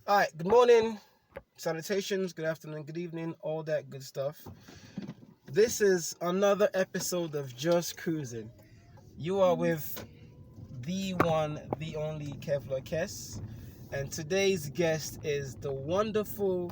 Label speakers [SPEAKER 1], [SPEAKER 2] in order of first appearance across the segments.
[SPEAKER 1] All right, good morning, salutations, good afternoon, good evening, all that good stuff. This is another episode of Just Cruising. You are with the one, the only Kevlar Kess, and today's guest is the wonderful,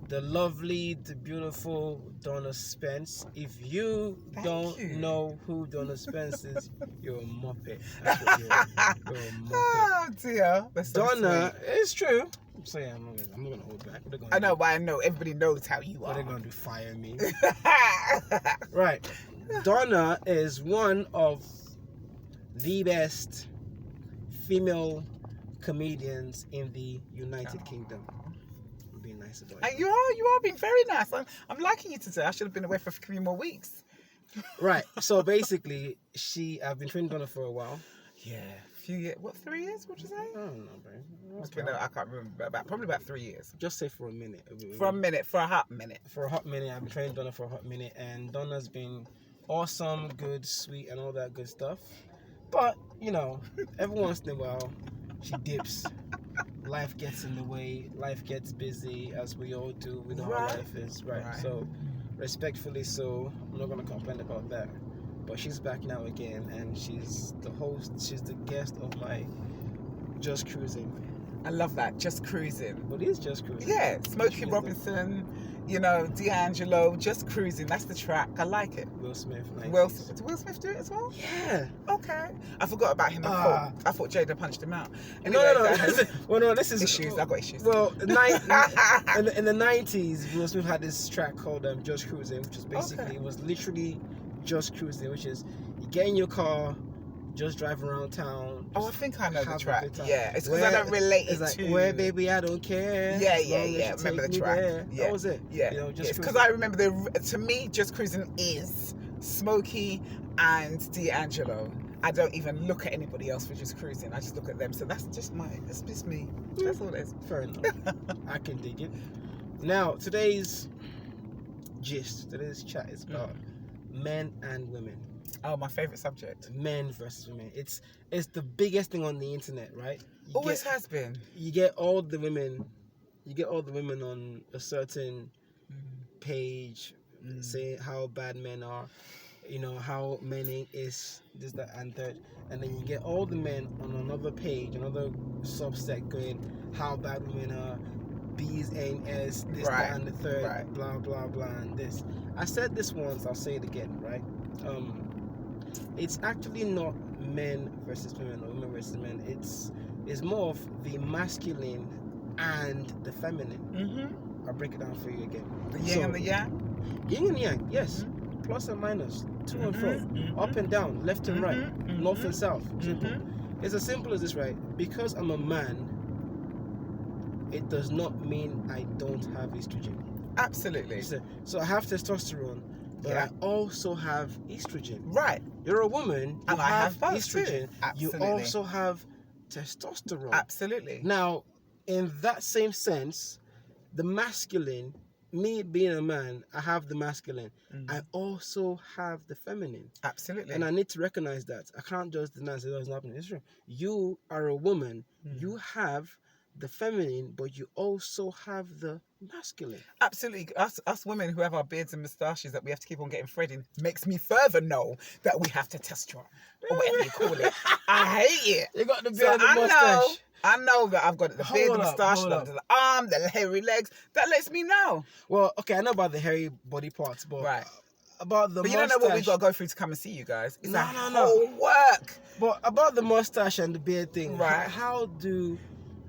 [SPEAKER 1] the lovely, the beautiful Donna Spence. If you
[SPEAKER 2] Thank
[SPEAKER 1] don't
[SPEAKER 2] you.
[SPEAKER 1] know who Donna Spence is, you're a muppet. That's what you're a muppet.
[SPEAKER 2] Oh dear, that's so
[SPEAKER 1] Donna,
[SPEAKER 2] sweet.
[SPEAKER 1] it's true. So yeah, I'm not gonna hold back. What they gonna
[SPEAKER 2] I know,
[SPEAKER 1] do?
[SPEAKER 2] but I know everybody knows how you
[SPEAKER 1] What
[SPEAKER 2] are.
[SPEAKER 1] they gonna do? Fire me? Right. Donna is one of the best female comedians in the United Kingdom. I'm being nice about it.
[SPEAKER 2] And you are being very nice. I'm liking you today. I should have been away for a few more weeks.
[SPEAKER 1] Right. So basically, I've been training Donna for a while.
[SPEAKER 2] Yeah, a few years. What, 3 years? What'd you say?
[SPEAKER 1] I don't know, bro.
[SPEAKER 2] It's been, I can't remember. Probably about 3 years.
[SPEAKER 1] Just say for a minute.
[SPEAKER 2] For a hot minute.
[SPEAKER 1] For a hot minute. I've been training Donna for a hot minute, and Donna's been awesome, good, sweet, and all that good stuff. But, every once in a while, she dips. Life gets in the way. Life gets busy, as we all do with how life is. Right. So, respectfully so, I'm not going to complain about that. But she's back now again, and she's the host. She's the guest of my Just Cruising.
[SPEAKER 2] I love that. Just Cruising.
[SPEAKER 1] What is Just Cruising?
[SPEAKER 2] Yeah, Smokey Robinson, D'Angelo, Just Cruising. That's the track. I like it.
[SPEAKER 1] Will Smith.
[SPEAKER 2] Did Will Smith do it as well?
[SPEAKER 1] Yeah.
[SPEAKER 2] Okay. I forgot about him. I thought Jada punched him out.
[SPEAKER 1] Anyway, no. This is
[SPEAKER 2] issues. I got issues.
[SPEAKER 1] Well, in the 90s, Will Smith had this track called Just Cruising, which is basically it was literally just cruising, which is you get in your car, just drive around town.
[SPEAKER 2] I think I know the track.
[SPEAKER 1] Yeah,
[SPEAKER 2] it's because I don't relate
[SPEAKER 1] it's
[SPEAKER 2] it
[SPEAKER 1] like,
[SPEAKER 2] to.
[SPEAKER 1] Where, baby, I don't care.
[SPEAKER 2] Yeah.
[SPEAKER 1] Remember
[SPEAKER 2] the track. Yeah.
[SPEAKER 1] That was it.
[SPEAKER 2] Yeah.
[SPEAKER 1] Just
[SPEAKER 2] because I remember to me, Just Cruising is Smokey and D'Angelo. I don't even look at anybody else for Just Cruising. I just look at them. So that's just me. That's all it is.
[SPEAKER 1] Fair enough. I can dig it. Now, today's chat is about men and women.
[SPEAKER 2] Oh, my favorite subject.
[SPEAKER 1] Men versus women. It's the biggest thing on the internet, right?
[SPEAKER 2] Always has been.
[SPEAKER 1] You get all the women on a certain page saying how bad men are, how men is this, that, and third, and then you get all the men on another page, another subset going how bad women are, B's, A, S, this, that, and the third, blah, blah, blah, and this. I said this once, I'll say it again, right? It's actually not men versus women or women versus men. It's more of the masculine and the feminine. I'll break it down for you again.
[SPEAKER 2] The yin and the yang?
[SPEAKER 1] Yin and yang, yes. Plus and minus, to and fro, up and down, left and right, north and south. Simple. It's as simple as this, right? Because I'm a man, it does not mean I don't have estrogen.
[SPEAKER 2] Absolutely.
[SPEAKER 1] So I have testosterone, but I also have estrogen.
[SPEAKER 2] Right.
[SPEAKER 1] You're a woman,
[SPEAKER 2] and I have both
[SPEAKER 1] estrogen.
[SPEAKER 2] Too. Absolutely.
[SPEAKER 1] You also have testosterone.
[SPEAKER 2] Absolutely.
[SPEAKER 1] Now, in that same sense, the masculine, me being a man, I have the masculine. I also have the feminine.
[SPEAKER 2] Absolutely.
[SPEAKER 1] And I need to recognize that. I can't just deny that it's not happening. It's true. You are a woman. You have the feminine, but you also have the masculine.
[SPEAKER 2] Absolutely. Us women who have our beards and moustaches that we have to keep on getting threading makes me further know that we have testosterone, or whatever you call it. I hate it.
[SPEAKER 1] You got the beard and the mustache.
[SPEAKER 2] I know that I've got the beard and moustache, under the arm, the hairy legs. That lets me know.
[SPEAKER 1] Well, okay, I know about the hairy body parts, but about the mustache.
[SPEAKER 2] But you don't know what we've got to go through to come and see you guys. It's
[SPEAKER 1] no.
[SPEAKER 2] whole work.
[SPEAKER 1] But about the mustache and the beard thing,
[SPEAKER 2] right?
[SPEAKER 1] How do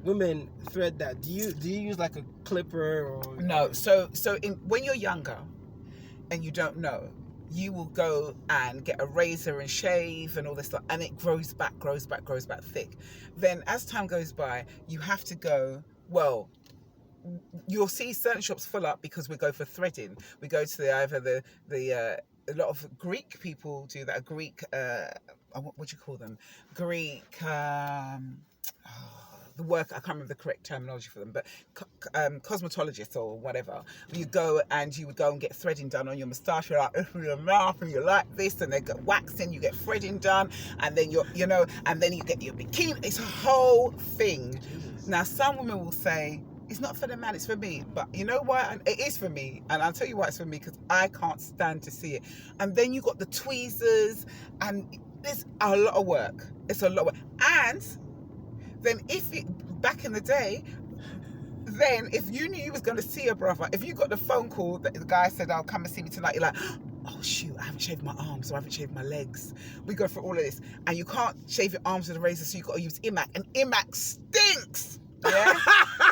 [SPEAKER 1] women thread that? Do you use like a clipper or
[SPEAKER 2] no? So when you're younger and you don't know, you will go and get a razor and shave and all this stuff, and it grows back thick. Then as time goes by, you have to go, well, you'll see certain shops full up because we go for threading. We go to either a lot of Greek people do that. Greek, what do you call them? Greek, the work, I can't remember the correct terminology for them, but cosmetologists or whatever. You go and you would go and get threading done on your moustache, you're like, your mouth, and you're like this, and they get waxing, you get threading done, and then and then you get your bikini. It's a whole thing. Now, some women will say It's not for the man, it's for me. But you know why? It is for me. And I'll tell you why it's for me, because I can't stand to see it. And then you got the tweezers, and it's a lot of work. It's a lot of work. And then back in the day, then if you knew you was going to see a brother, if you got the phone call that the guy said, "I'll come and see me tonight," you're like, "Oh shoot, I haven't shaved my arms, or I haven't shaved my legs." We go through all of this, and you can't shave your arms with a razor, so you got to use Imac, and Imac stinks. Yeah,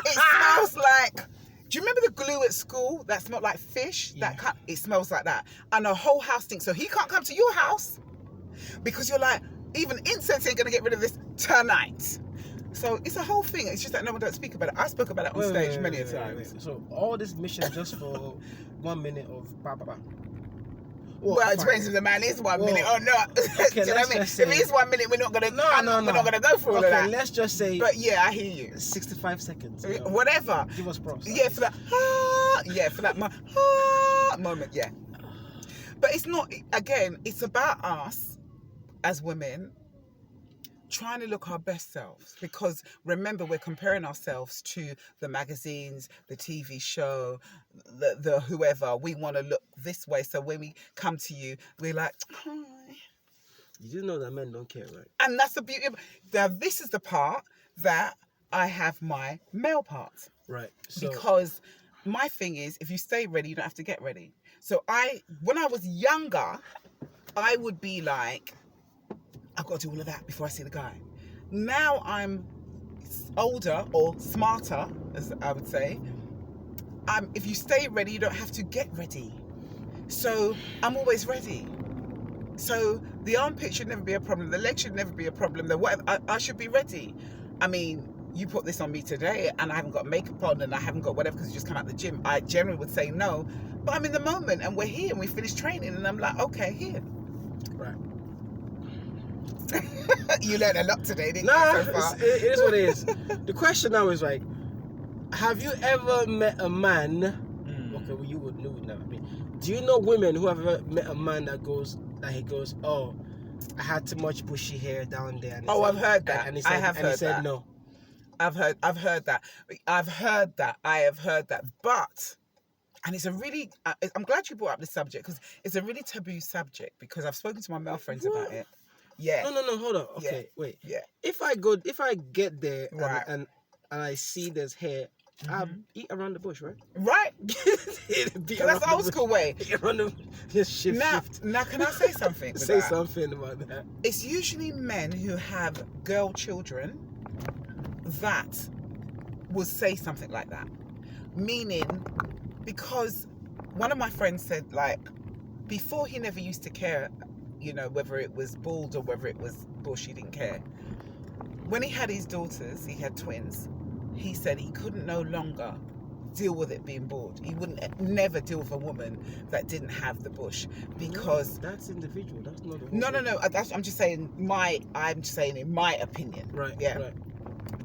[SPEAKER 2] it smells like. Do you remember the glue at school that smelled like fish?
[SPEAKER 1] Yeah.
[SPEAKER 2] It smells like that, and the whole house stinks. So he can't come to your house because you're like, even incense ain't gonna get rid of this tonight. So it's a whole thing. It's just that no one don't speak about it. I spoke about it on stage many a times.
[SPEAKER 1] So all this mission just for 1 minute of ba ba ba.
[SPEAKER 2] Well, it depends if the man is 1 minute or not.
[SPEAKER 1] Okay,
[SPEAKER 2] Do you know what I mean? If it is 1 minute, we're not gonna. We're not gonna go through all of that.
[SPEAKER 1] Let's just say.
[SPEAKER 2] But yeah, I hear you.
[SPEAKER 1] 65 seconds.
[SPEAKER 2] Whatever.
[SPEAKER 1] Give us props.
[SPEAKER 2] Yeah, for that. For that moment. Yeah. But it's not. Again, it's about us as women trying to look our best selves, because remember, we're comparing ourselves to the magazines, the TV show, the whoever. We want to look this way, so when we come to you, we're like, hi.
[SPEAKER 1] You do know that men don't care, right?
[SPEAKER 2] And that's the beauty of. Now this is the part that I have my male part,
[SPEAKER 1] Right. So,
[SPEAKER 2] because my thing is, if you stay ready, you don't have to get ready. So when I was younger, I would be like, I've got to do all of that before I see the guy. Now I'm older, or smarter, as I would say. If you stay ready, you don't have to get ready. So I'm always ready. So the armpit should never be a problem. The leg should never be a problem. I should be ready. I mean, you put this on me today and I haven't got makeup on and I haven't got whatever because you just come out the gym. I generally would say no. But I'm in the moment and we're here and we finished training and I'm like, okay, here.
[SPEAKER 1] right.
[SPEAKER 2] You learned a lot today, didn't
[SPEAKER 1] Nah,
[SPEAKER 2] you? So far?
[SPEAKER 1] it is what it is. The question now is like, have you ever met a man? Okay, well, you would know now. I mean, do you know women who have ever met a man that he goes, "Oh, I had too much bushy hair down there." And
[SPEAKER 2] I've heard that.
[SPEAKER 1] And he said,
[SPEAKER 2] I have heard that.
[SPEAKER 1] No.
[SPEAKER 2] I've heard that. I have heard that. But, and it's a really, I'm glad you brought up this subject, because it's a really taboo subject, because I've spoken to my male friends about it. Yeah.
[SPEAKER 1] No, hold on. Okay, wait.
[SPEAKER 2] Yeah.
[SPEAKER 1] If I get there
[SPEAKER 2] Right.
[SPEAKER 1] and I see there's hair, I'll eat around the bush, right?
[SPEAKER 2] Right. That's the old school way.
[SPEAKER 1] Shift.
[SPEAKER 2] Now, can I say something?
[SPEAKER 1] Say something about that.
[SPEAKER 2] It's usually men who have girl children that will say something like that. Meaning, because one of my friends said, like, before he never used to care, you know, whether it was bald or whether it was bush, he didn't care. When he had his daughters, he had twins, he said he couldn't no longer deal with it being bald. He wouldn't never deal with a woman that didn't have the bush, because
[SPEAKER 1] that's individual. That's not the whole
[SPEAKER 2] no. I'm just saying in my opinion.
[SPEAKER 1] Right.
[SPEAKER 2] Yeah.
[SPEAKER 1] Right.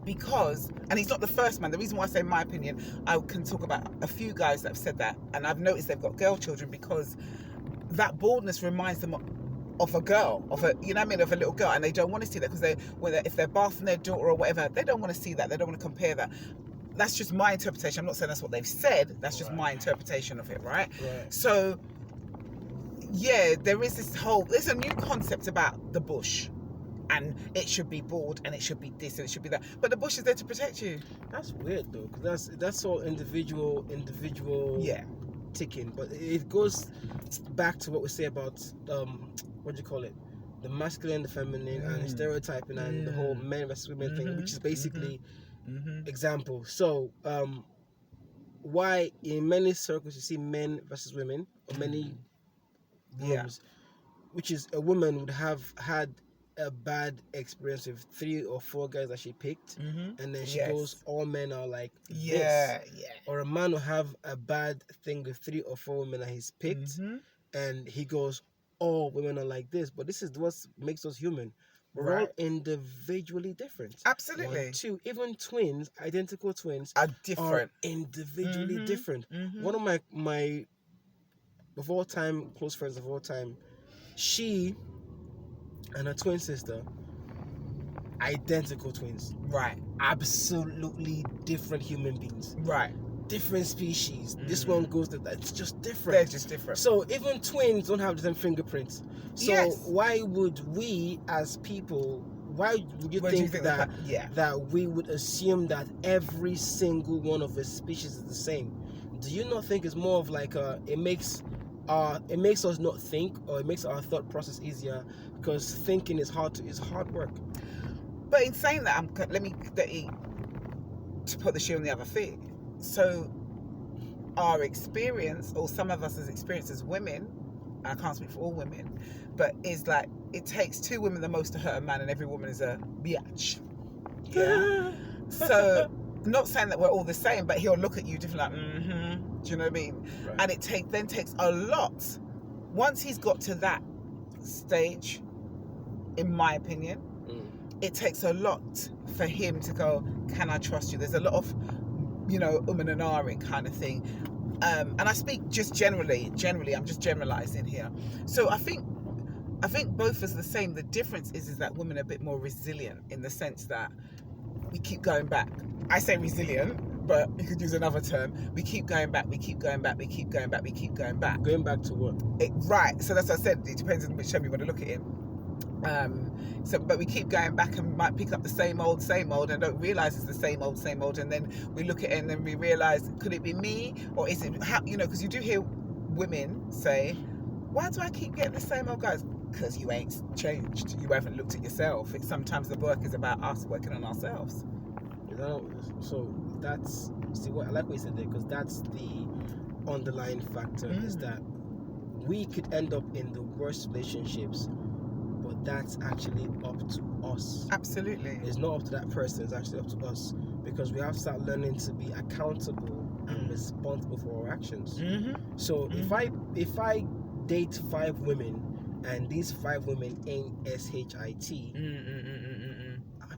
[SPEAKER 2] Because, and he's not the first man. The reason why I say my opinion, I can talk about a few guys that have said that, and I've noticed they've got girl children because that baldness reminds them of a girl, of a little girl, and they don't want to see that, because if they're bathing their daughter or whatever, they don't want to see that. They don't want to compare that. That's just my interpretation. I'm not saying that's what they've said. That's just my interpretation of it, right? So, yeah, there's a new concept about the bush, and it should be bald, and it should be this, and it should be that. But the bush is there to protect you.
[SPEAKER 1] That's weird though, because that's all individual.
[SPEAKER 2] Yeah.
[SPEAKER 1] Ticking, but it goes back to what we say about what do you call it, the masculine, the feminine, and stereotyping, and the whole men versus women thing, which is basically example. So why in many circles you see men versus women, or many rooms, which is a woman would have had a bad experience with 3 or 4 guys that she picked, and then she goes, all men are like this. Or a man will have a bad thing with 3 or 4 women that he's picked, and he goes, all women are like this. But this is what makes us human. We're all individually different.
[SPEAKER 2] Absolutely.
[SPEAKER 1] 1, 2, even twins, identical twins,
[SPEAKER 2] are different,
[SPEAKER 1] individually different. One of my of all time close friends of all time, she and her twin sister, identical twins.
[SPEAKER 2] Right.
[SPEAKER 1] Absolutely different human beings.
[SPEAKER 2] Right.
[SPEAKER 1] Different species. This one goes to that. It's just different.
[SPEAKER 2] They're just different.
[SPEAKER 1] So even twins don't have the same fingerprints. So
[SPEAKER 2] Yes.
[SPEAKER 1] why would we as people, why would you think that we would assume that every single one of a species is the same? Do you not think it's more of like it makes us not think, or it makes our thought process easier, because thinking is hard work.
[SPEAKER 2] But in saying that, let me to put the shoe on the other foot. So our experience, or some of us as experience as women, I can't speak for all women, but is like it takes 2 women the most to hurt a man, and every woman is a biatch. Yeah. So not saying that we're all the same, but he'll look at you different, like, do you know what I mean?
[SPEAKER 1] Right.
[SPEAKER 2] And it takes a lot. Once he's got to that stage, in my opinion, it takes a lot for him to go, can I trust you? There's a lot of, and ahhing kind of thing. And I speak just generally, I'm just generalizing here. So I think both is the same. The difference is that women are a bit more resilient, in the sense that we keep going back. I say resilient, but you could use another term. We keep going back, we keep going back, we keep going back, we keep going back.
[SPEAKER 1] Going back to what?
[SPEAKER 2] Right. So that's what I said. It depends on which term you want to look at it. But we keep going back and might pick up the same old, and don't realize it's the same old. And then we look at it and then we realize, could it be me? Or is it, because you do hear women say, why do I keep getting the same old guys? Because you ain't changed. You haven't looked at yourself. Sometimes the work is about us working on ourselves.
[SPEAKER 1] So that's, I like what you said there, because that's the underlying factor, is that we could end up in the worst relationships, but that's actually up to us.
[SPEAKER 2] Absolutely.
[SPEAKER 1] It's not up to that person, it's actually up to us, because we have to start learning to be accountable and responsible for our actions. So if I date 5 women and these 5 women ain't shit, I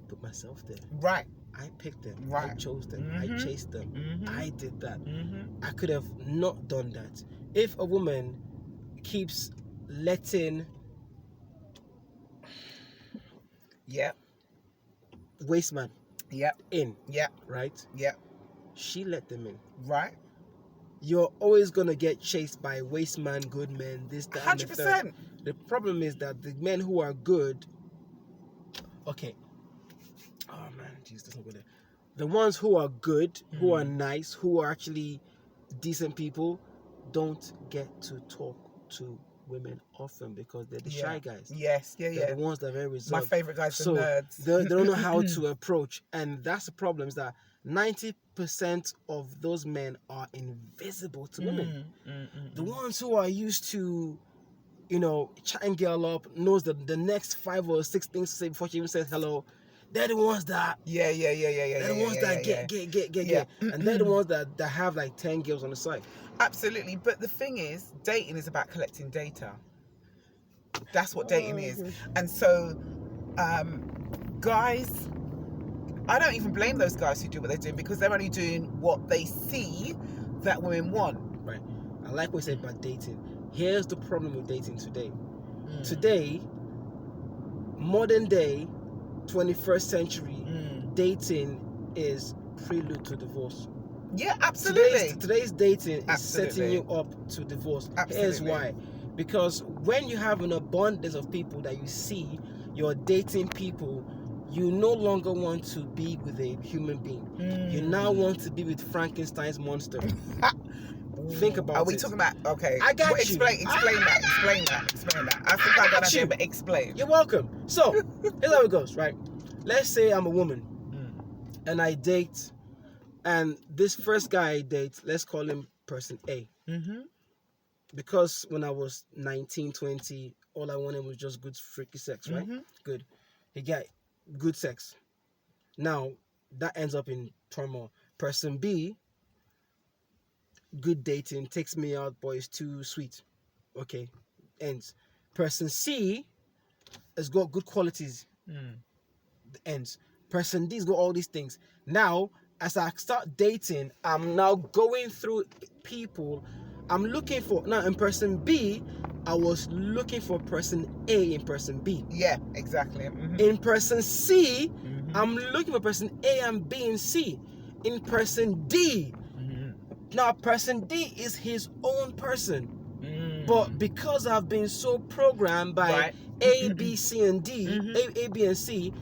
[SPEAKER 1] put myself there.
[SPEAKER 2] Right.
[SPEAKER 1] I picked them.
[SPEAKER 2] Right.
[SPEAKER 1] I chose them. I chased them. I did that. I could have not done that. If a woman keeps letting waste man in, right? She let them in.
[SPEAKER 2] Right.
[SPEAKER 1] You're always gonna get chased by waste man, good men, this, that,
[SPEAKER 2] 100%.
[SPEAKER 1] The problem is that the men who are good, that's not good. The ones who are good, who are nice, who are actually decent people, don't get to talk to women often, because they're the shy guys.
[SPEAKER 2] Yes,
[SPEAKER 1] They're the ones that are very reserved.
[SPEAKER 2] My favorite guys are nerds.
[SPEAKER 1] They don't know how to approach, and that's the problem, is that 90% of those men are invisible to women. The ones who are used to, chatting girl up, knows the next 5 or 6 things to say before she even says hello. They're the ones that They're the ones that get. And they're the ones that have like 10 girls on the side.
[SPEAKER 2] Absolutely. But the thing is, dating is about collecting data. That's what dating is. And so, guys, I don't even blame those guys who do what they're doing, because they're only doing what they see that women want.
[SPEAKER 1] Right. I like what you said about dating. Here's the problem with dating today. Today, modern day, 21st century, dating is prelude to divorce.
[SPEAKER 2] Yeah, absolutely.
[SPEAKER 1] Today's dating is setting you up to divorce.
[SPEAKER 2] Absolutely.
[SPEAKER 1] Here's why. Because when you have an abundance of people that you see, you're dating people, you no longer want to be with a human being. You now want to be with Frankenstein's monster. Think about it.
[SPEAKER 2] Are we talking about, okay.
[SPEAKER 1] I got you.
[SPEAKER 2] Explain that. I think I got you, but explain.
[SPEAKER 1] You're welcome. So, here's how it goes, right? Let's say I'm a woman and I date, and this first guy I date, let's call him person A. Because when I was 19, 20, all I wanted was just good freaky sex, right? Good. He got good sex. Now, that ends up in turmoil. Person B, good dating, takes me out, boy, is too sweet. Okay, ends. Person C has got good qualities. Ends. Person D's got all these things. Now, as I start dating, I'm now going through people I'm looking for. Now, in person B, I was looking for person A in person B.
[SPEAKER 2] Yeah, exactly. Mm-hmm.
[SPEAKER 1] In person C,
[SPEAKER 2] Mm-hmm.
[SPEAKER 1] I'm looking for person A and B and C. In person D,
[SPEAKER 2] Mm-hmm.
[SPEAKER 1] now person D is his own person.
[SPEAKER 2] Mm.
[SPEAKER 1] But because I've been so programmed by
[SPEAKER 2] Right.
[SPEAKER 1] A, B, C, and D,
[SPEAKER 2] Mm-hmm.
[SPEAKER 1] A, B, and C,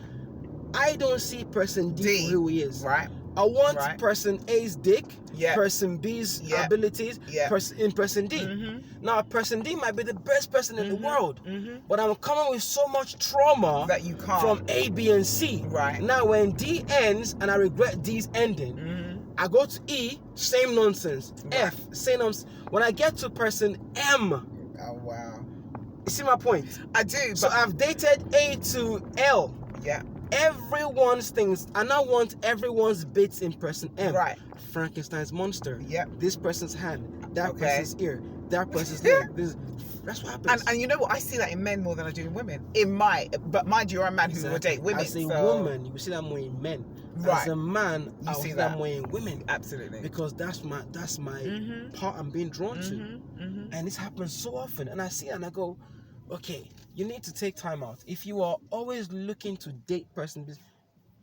[SPEAKER 1] I don't see person D, for who he is.
[SPEAKER 2] Right.
[SPEAKER 1] I want
[SPEAKER 2] Right.
[SPEAKER 1] person A's dick,
[SPEAKER 2] Yeah.
[SPEAKER 1] person B's
[SPEAKER 2] Yeah.
[SPEAKER 1] abilities,
[SPEAKER 2] Yeah.
[SPEAKER 1] in person D.
[SPEAKER 2] Mm-hmm.
[SPEAKER 1] Now, person D might be the best person in the world,
[SPEAKER 2] Mm-hmm.
[SPEAKER 1] but I'm coming with so much trauma
[SPEAKER 2] That you can't.
[SPEAKER 1] from A, B, and C.
[SPEAKER 2] Right.
[SPEAKER 1] Now, when D ends and I regret D's ending, I go to E, same nonsense.
[SPEAKER 2] Right.
[SPEAKER 1] F, same nonsense. When I get to person M,
[SPEAKER 2] Oh, wow.
[SPEAKER 1] you see my point?
[SPEAKER 2] I do.
[SPEAKER 1] So I've dated A to L.
[SPEAKER 2] Yeah.
[SPEAKER 1] Everyone's things. I now want everyone's bits in person M.
[SPEAKER 2] Right.
[SPEAKER 1] Frankenstein's monster.
[SPEAKER 2] Yep.
[SPEAKER 1] This person's hand. That
[SPEAKER 2] Okay.
[SPEAKER 1] person's ear. That person's leg. That's what happens.
[SPEAKER 2] And you know what? I see that in men more than I do in women. But mind you, you're a man who will date women.
[SPEAKER 1] As a
[SPEAKER 2] so...
[SPEAKER 1] woman, you will see that more in men.
[SPEAKER 2] Right.
[SPEAKER 1] As a man,
[SPEAKER 2] You
[SPEAKER 1] I
[SPEAKER 2] see
[SPEAKER 1] see
[SPEAKER 2] that.
[SPEAKER 1] that more in women.
[SPEAKER 2] Absolutely.
[SPEAKER 1] Because that's my part I'm being drawn to.
[SPEAKER 2] Mm-hmm.
[SPEAKER 1] And this happens so often. And I see it and I go, okay, you need to take time out. If you are always looking to date person,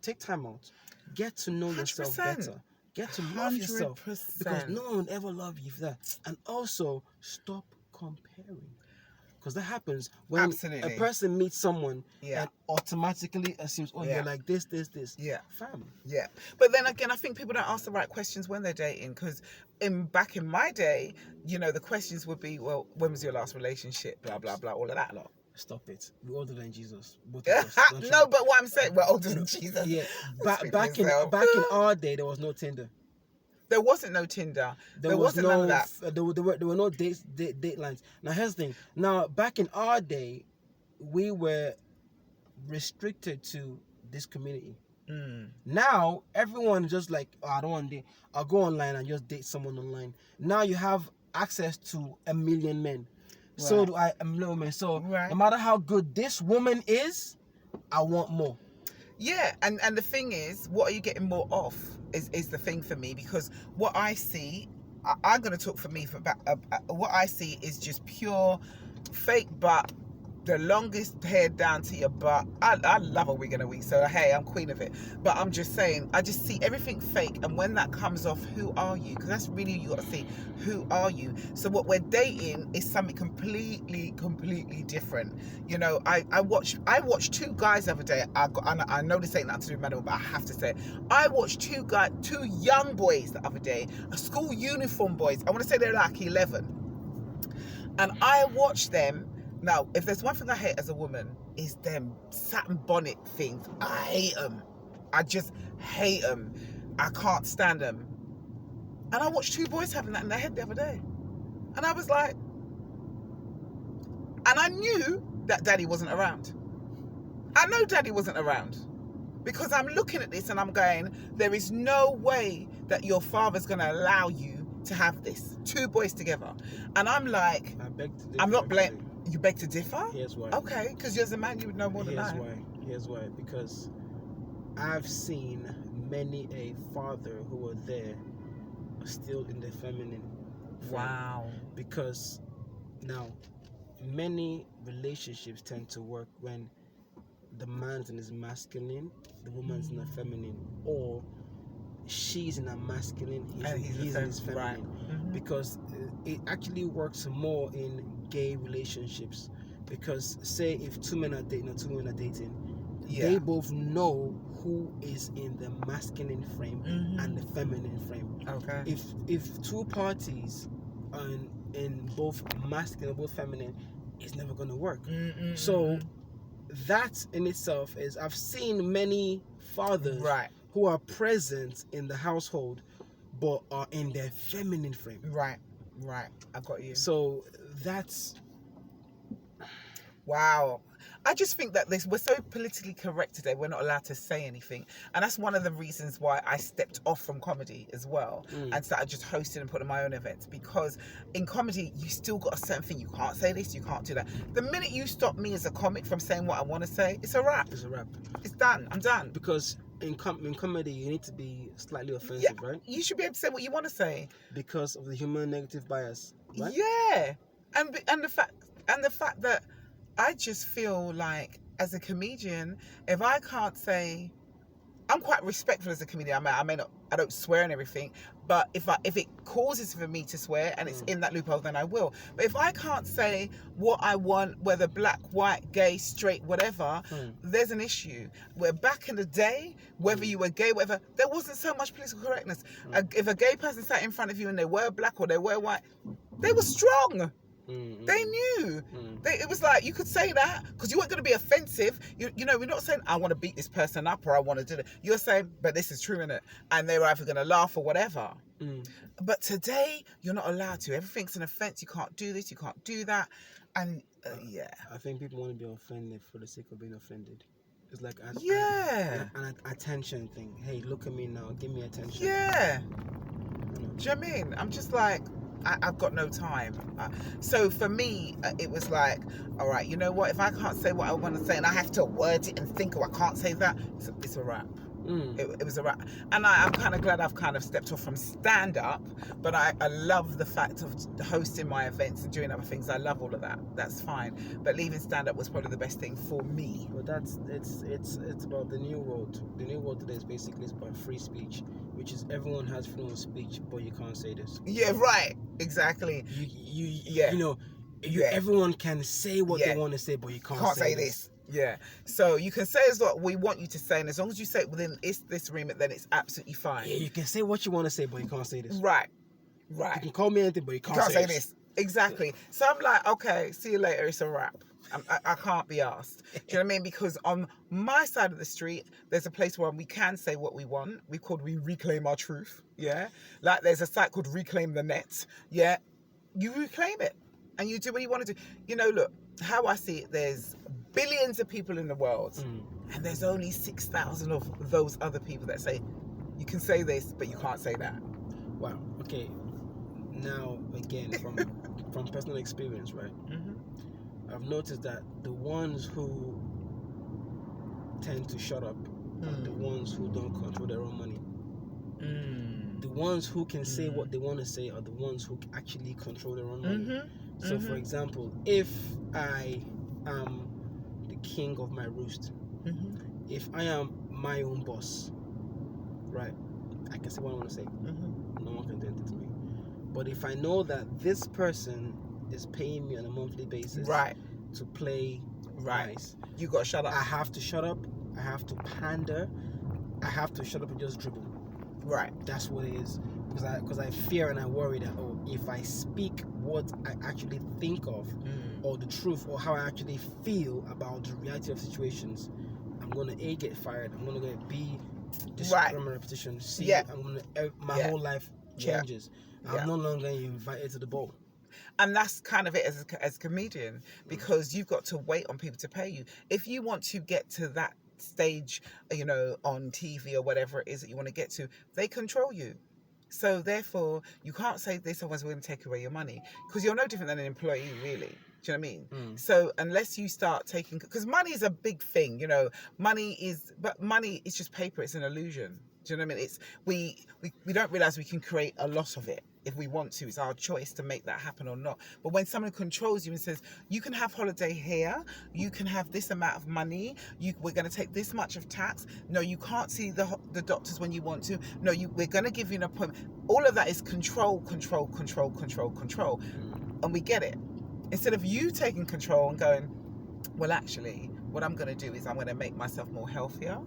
[SPEAKER 1] take time out. Get to know yourself
[SPEAKER 2] 100%.
[SPEAKER 1] better. Get to love yourself.
[SPEAKER 2] 100%.
[SPEAKER 1] Because no one will ever love you for that. And also, stop comparing. Because that happens when
[SPEAKER 2] Absolutely.
[SPEAKER 1] a person meets someone
[SPEAKER 2] Yeah.
[SPEAKER 1] and automatically assumes, oh,
[SPEAKER 2] Yeah.
[SPEAKER 1] you're like this.
[SPEAKER 2] Yeah.
[SPEAKER 1] Fam.
[SPEAKER 2] Yeah. But then again, I think people don't ask the right questions when they're dating, because back in my day, the questions would be, well, when was your last relationship? Blah, blah, blah, all of that lot.
[SPEAKER 1] Stop it. We're older than Jesus. Both of us. Don't
[SPEAKER 2] No,
[SPEAKER 1] try.
[SPEAKER 2] but what I'm saying, we're older than Jesus.
[SPEAKER 1] Yeah.
[SPEAKER 2] Speak
[SPEAKER 1] Back
[SPEAKER 2] for
[SPEAKER 1] in
[SPEAKER 2] yourself.
[SPEAKER 1] our day, there was no Tinder.
[SPEAKER 2] There wasn't no Tinder. There
[SPEAKER 1] was
[SPEAKER 2] wasn't
[SPEAKER 1] no,
[SPEAKER 2] none of that.
[SPEAKER 1] There were no date lines. Now here's the thing. Now back in our day, we were restricted to this community. Now everyone just like, oh, I don't want to date. I'll go online and just date someone online. Now you have access to 1 million men. Right. So do I, 1 million women. So
[SPEAKER 2] right.
[SPEAKER 1] No matter how good this woman is, I want more.
[SPEAKER 2] Yeah, and the thing is, what are you getting more of is the thing for me, because what I see, I'm going to talk for me, what I see is just pure fake butt, the longest hair down to your butt. I love a wig and a wig, so hey, I'm queen of it. But I'm just saying, I just see everything fake, and when that comes off, who are you? Because that's really, you got to see, who are you? So what we're dating is something completely different. I watched two guys the other day. I know this ain't nothing to do with matter, but I have to say it. I watched two young boys the other day, school uniform boys. I want to say they're like 11, and I watched them. Now, if there's one thing I hate as a woman, is them satin bonnet things. I hate them. I just hate them. I can't stand them. And I watched two boys having that in their head the other day. And I was like... And I knew that Daddy wasn't around. I know Daddy wasn't around. Because I'm looking at this and I'm going, there is no way that your father's going to allow you to have this. Two boys together. And I'm like...
[SPEAKER 1] I beg to differ,
[SPEAKER 2] I'm not blaming... You beg to differ?
[SPEAKER 1] Here's why.
[SPEAKER 2] Okay, because you're a man, you would know more than I.
[SPEAKER 1] Here's why. Because I've seen many a father who were there still in the feminine.
[SPEAKER 2] Wow.
[SPEAKER 1] Because now, many relationships tend to work when the man's in his masculine, the woman's in a feminine, or she's in a masculine, he's in his feminine.
[SPEAKER 2] Right.
[SPEAKER 1] Because it actually works more in gay relationships, because say if two men are dating or two women are dating, they both know who is in the masculine frame and the feminine frame.
[SPEAKER 2] Okay.
[SPEAKER 1] If two parties are in both masculine or both feminine, it's never going to work. So that in itself is, I've seen many fathers who are present in the household but are in their feminine frame.
[SPEAKER 2] Right. I got you.
[SPEAKER 1] So that's...
[SPEAKER 2] Wow. I just think that we're so politically correct today, we're not allowed to say anything. And that's one of the reasons why I stepped off from comedy as well and started just hosting and putting my own events. Because in comedy, you still got a certain thing. You can't say this, you can't do that. The minute you stop me as a comic from saying what I want to say, it's a wrap. It's done. I'm done.
[SPEAKER 1] Because in comedy, you need to be slightly offensive, right?
[SPEAKER 2] You should be able to say what you want to say.
[SPEAKER 1] Because of the human negative bias, right?
[SPEAKER 2] Yeah. And the fact... And the fact that I just feel like, as a comedian, if I can't say, I'm quite respectful as a comedian. I may not, I don't swear and everything, but if it causes for me to swear and it's in that loophole, then I will. But if I can't say what I want, whether black, white, gay, straight, whatever, there's an issue. Where back in the day, whether you were gay, whatever, there wasn't so much political correctness. If a gay person sat in front of you and they were black or they were white, they were strong. They knew. It was like, you could say that because you weren't going to be offensive. You know, we're not saying I want to beat this person up or I want to do it. You're saying, but this is true, innit? And they were either going to laugh or whatever. But today, you're not allowed to. Everything's an offense. You can't do this. You can't do that. And yeah.
[SPEAKER 1] I think people want to be offended for the sake of being offended. It's like an attention thing. Hey, look at me now. Give me attention.
[SPEAKER 2] Yeah. Do you know what I mean? I'm just like, I've got no time. So for me, it was like, all right, you know what? If I can't say what I want to say and I have to word it and think, oh, I can't say that, it's a wrap. It was a wrap. And I'm kind of glad I've kind of stepped off from stand-up, but I love the fact of hosting my events and doing other things. I love all of that. That's fine. But leaving stand-up was probably the best thing for me.
[SPEAKER 1] Well, it's about the new world. The new world today is basically about free speech, which is everyone has freedom of speech, but you can't say this.
[SPEAKER 2] Yeah, right. Exactly.
[SPEAKER 1] Everyone can say what they want to say, but you can't say this.
[SPEAKER 2] Yeah. So you can say as what we want you to say, and as long as you say it within this remit, then it's absolutely fine.
[SPEAKER 1] Yeah, you can say what you want to say, but you can't say this.
[SPEAKER 2] Right.
[SPEAKER 1] You can call me anything, but you can't say this.
[SPEAKER 2] Exactly. So I'm like, okay, see you later. It's a wrap. I can't be asked. Do you know what I mean? Because on my side of the street, there's a place where we can say what we want. We reclaim our truth. Yeah. Like there's a site called Reclaim the Net. Yeah. You reclaim it and you do what you want to do. You know, look, how I see it, there's billions of people in the world and there's only 6,000 of those other people that say, you can say this, but you can't say that.
[SPEAKER 1] Wow. Okay. Now, again, from personal experience, right? I've noticed that the ones who tend to shut up are the ones who don't control their own money. The ones who can say what they want to say are the ones who actually control their own money. So, for example, if I am the king of my roost, if I am my own boss, right, I can say what I want to say. No one can do anything to me. But if I know that this person is paying me on a monthly basis to play nice,
[SPEAKER 2] you got to shut up.
[SPEAKER 1] I have to shut up. I have to pander. I have to shut up and just dribble.
[SPEAKER 2] Right.
[SPEAKER 1] That's what it is. Because I fear and I worry that, if I speak what I actually think of or the truth or how I actually feel about the reality of situations, I'm going to get fired. I'm going to get B, destroy my reputation. C, my whole life changes. I'm no longer invited to the ball.
[SPEAKER 2] And that's kind of it as a comedian, because you've got to wait on people to pay you. If you want to get to that stage, you know, on TV or whatever it is that you want to get to, they control you. So therefore, you can't say this, someone's going to take away your money, because you're no different than an employee, really. Do you know what I mean? So unless you start taking, because money is a big thing, you know, money is just paper. It's an illusion. Do you know what I mean? It's we don't realize we can create a lot of it if we want to. It's our choice to make that happen or not. But when someone controls you and says, you can have holiday here, you can have this amount of money, we're going to take this much of tax. No, you can't see the doctors when you want to. No, we're going to give you an appointment. All of that is control. And we get it. Instead of you taking control and going, well, actually, what I'm going to do is I'm going to make myself more healthier.